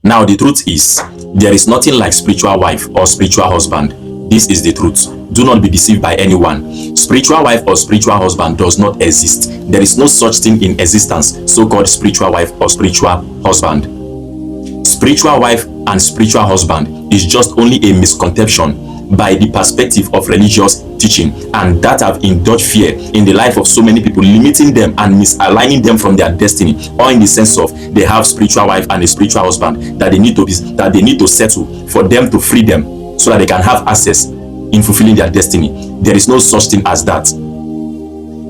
Now, the truth is, there is nothing like spiritual wife or spiritual husband. This is the truth. Do not be deceived by anyone. Spiritual wife or spiritual husband does not exist. There is no such thing in existence, so-called spiritual wife or spiritual husband. Spiritual wife and spiritual husband is just only a misconception by the perspective of religious teaching, and that have indulged fear in the life of so many people, limiting them and misaligning them from their destiny, or in the sense of they have spiritual wife and a spiritual husband that they need to settle for them to free them so that they can have access in fulfilling their destiny. There is no such thing as that.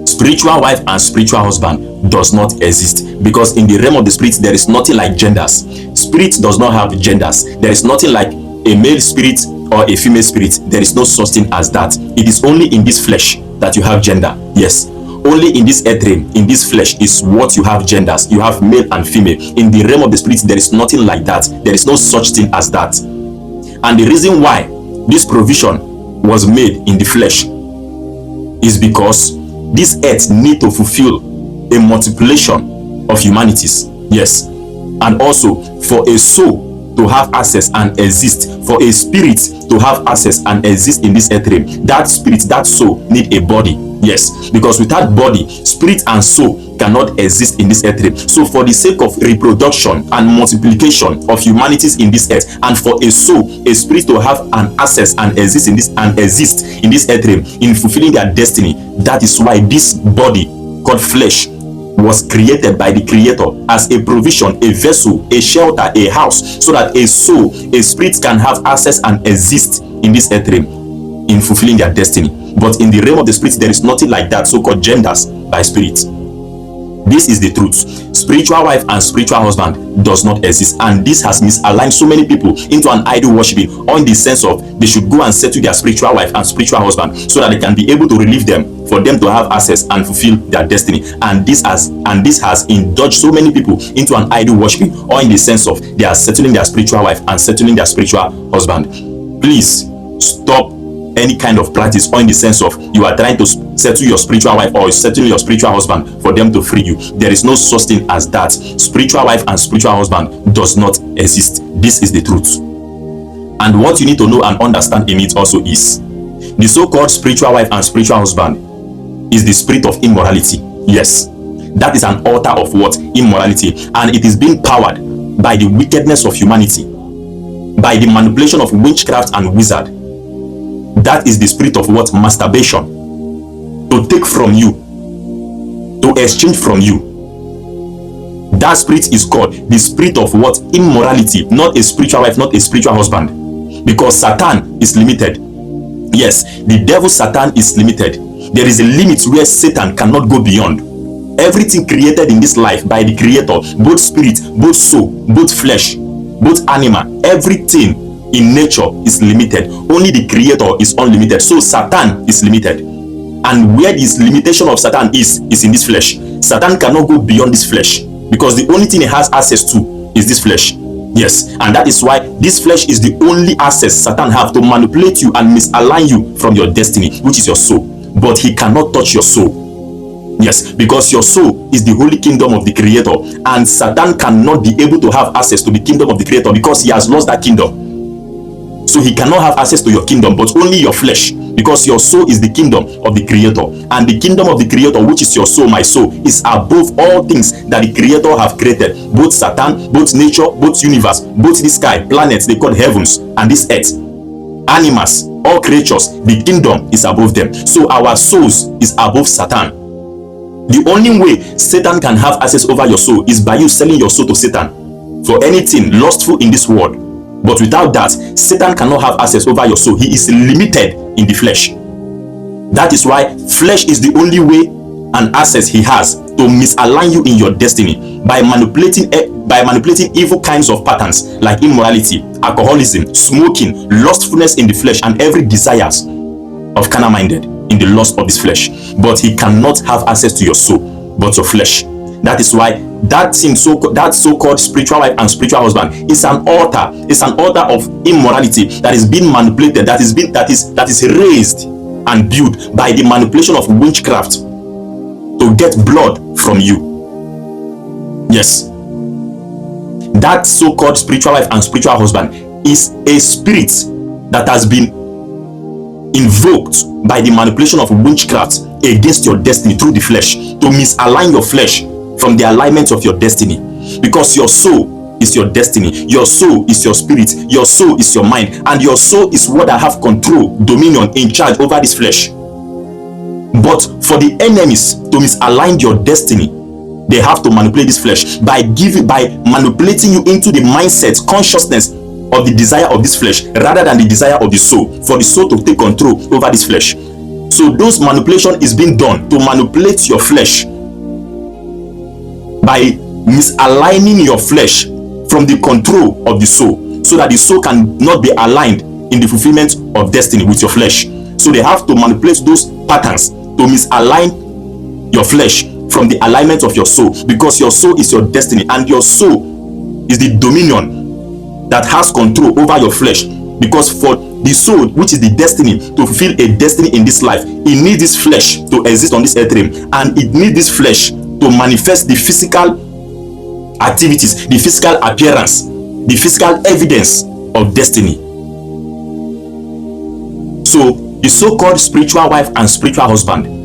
Spiritual wife and spiritual husband does not exist, because in the realm of the spirit there is nothing like genders. Spirit does not have genders. There is nothing like a male spirit or a female spirit. There is no such thing as that. It is only in this flesh that you have gender. Yes, only in this earth realm, in this flesh, is what you have genders. You have male and female. In the realm of the spirit there is nothing like that. There is no such thing as that. And the reason why this provision was made in the flesh is because this earth need to fulfill a multiplication of humanities. Yes, and also for a soul to have access and exist, for a spirit to have access and exist in this earth realm, that spirit, that soul need a body. Yes, because without body, spirit and soul cannot exist in this earth realm. So for the sake of reproduction and multiplication of humanities in this earth, and for a soul, a spirit to have an access and exist in this earth realm in fulfilling their destiny, that is why this body called flesh was created by the creator as a provision, a vessel, a shelter, a house, so that a soul, a spirit can have access and exist in this earth realm in fulfilling their destiny. But in the realm of the spirit there is nothing like that, so-called genders by spirit. This is the truth. Spiritual wife and spiritual husband does not exist, and this has misaligned so many people into an idol worshiping, or in the sense of they should go and settle their spiritual wife and spiritual husband so that they can be able to relieve them, for them to have access and fulfill their destiny. And this has indulged so many people into an idol worshiping, or in the sense of they are settling their spiritual wife and settling their spiritual husband. Please stop any kind of practice, or in the sense of you are trying to settle your spiritual wife or settle your spiritual husband for them to free you. There is no such thing as that. Spiritual wife and spiritual husband does not exist. This is the truth. And what you need to know and understand in it also is the so-called spiritual wife and spiritual husband is the spirit of immorality. Yes, that is an altar of what? Immorality. And it is being powered by the wickedness of humanity, by the manipulation of witchcraft and wizard. That is the spirit of what? Masturbation. To take from you, to exchange from you. That spirit is called the spirit of what? Immorality. Not a spiritual wife, not a spiritual husband. Because Satan is limited. Yes, the devil Satan is limited. There is a limit where Satan cannot go beyond. Everything created in this life by the creator, both spirit, both soul, both flesh, both animal, everything in nature is limited. Only the creator is unlimited. So Satan is limited. And where this limitation of Satan is in this flesh. Satan cannot go beyond this flesh, because the only thing he has access to is this flesh. Yes, and that is why this flesh is the only access Satan have to manipulate you and misalign you from your destiny, which is your soul. But he cannot touch your soul. Yes, because your soul is the holy kingdom of the creator, and Satan cannot be able to have access to the kingdom of the creator because he has lost that kingdom. So he cannot have access to your kingdom, but only your flesh, because your soul is the kingdom of the creator, and the kingdom of the creator, which is your soul, my soul, is above all things that the creator have created, both Satan, both nature, both universe, both the sky, planets they call heavens, and this earth, animals, all creatures. The kingdom is above them. So our souls is above Satan. The only way Satan can have access over your soul is by you selling your soul to Satan for anything lustful in this world. But without that, Satan cannot have access over your soul. He is limited in the flesh. That is why flesh is the only way and access he has to misalign you in your destiny, by manipulating evil kinds of patterns like immorality, alcoholism, smoking, lustfulness in the flesh, and every desires of carnal minded in the lust of this flesh. But he cannot have access to your soul, but your flesh. That is why that so-called spiritual wife and spiritual husband is an altar. It's an altar of immorality that is being manipulated, that is raised and built by the manipulation of witchcraft to get blood from you. Yes, that so-called spiritual wife and spiritual husband is a spirit that has been invoked by the manipulation of witchcraft against your destiny through the flesh, to misalign your flesh from the alignment of your destiny. Because your soul is your destiny, your soul is your spirit, your soul is your mind, and your soul is what I have control, dominion, in charge over this flesh. But for the enemies to misalign your destiny, they have to manipulate this flesh by manipulating you into the mindset, consciousness of the desire of this flesh rather than the desire of the soul, for the soul to take control over this flesh. So those manipulation is being done to manipulate your flesh by misaligning your flesh from the control of the soul, so that the soul cannot be aligned in the fulfillment of destiny with your flesh. So they have to manipulate those patterns to misalign your flesh from the alignment of your soul, because your soul is your destiny, and your soul is the dominion that has control over your flesh. Because for the soul, which is the destiny, to fulfill a destiny in this life, it needs this flesh to exist on this earth realm, and it needs this flesh to manifest the physical activities, the physical appearance, the physical evidence of destiny. So the so-called spiritual wife and spiritual husband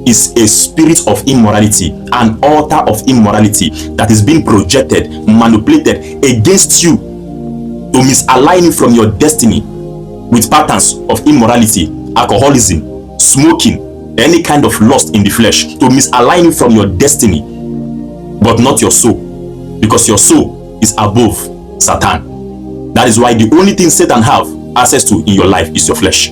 is a spirit of immorality, an altar of immorality that is being projected, manipulated against you to misalign you from your destiny with patterns of immorality, alcoholism, smoking, any kind of lust in the flesh, to misalign you from your destiny, but not your soul, because your soul is above Satan. That is why the only thing Satan have access to in your life is your flesh.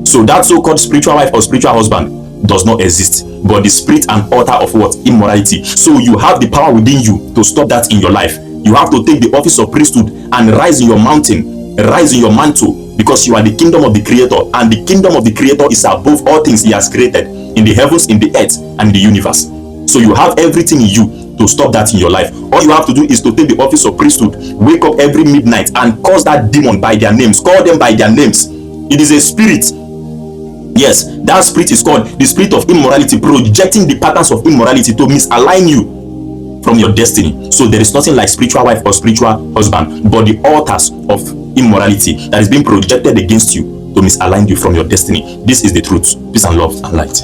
So that so-called spiritual wife or spiritual husband does not exist, but the spirit and altar of what? Immorality. So you have the power within you to stop that in your life. You have to take the office of priesthood and rise in your mountain, rise in your mantle, because you are the kingdom of the Creator, and the kingdom of the Creator is above all things He has created in the heavens, in the earth, and in the universe. So you have everything in you to stop that in your life. All you have to do is to take the office of priesthood, wake up every midnight and cause that demon by their names, call them by their names. It is a spirit. Yes, that spirit is called the spirit of immorality, projecting the patterns of immorality to misalign you from your destiny. So there is nothing like spiritual wife or spiritual husband, but the altars of immorality that is being projected against you to misalign you from your destiny. This is the truth. Peace and love and light.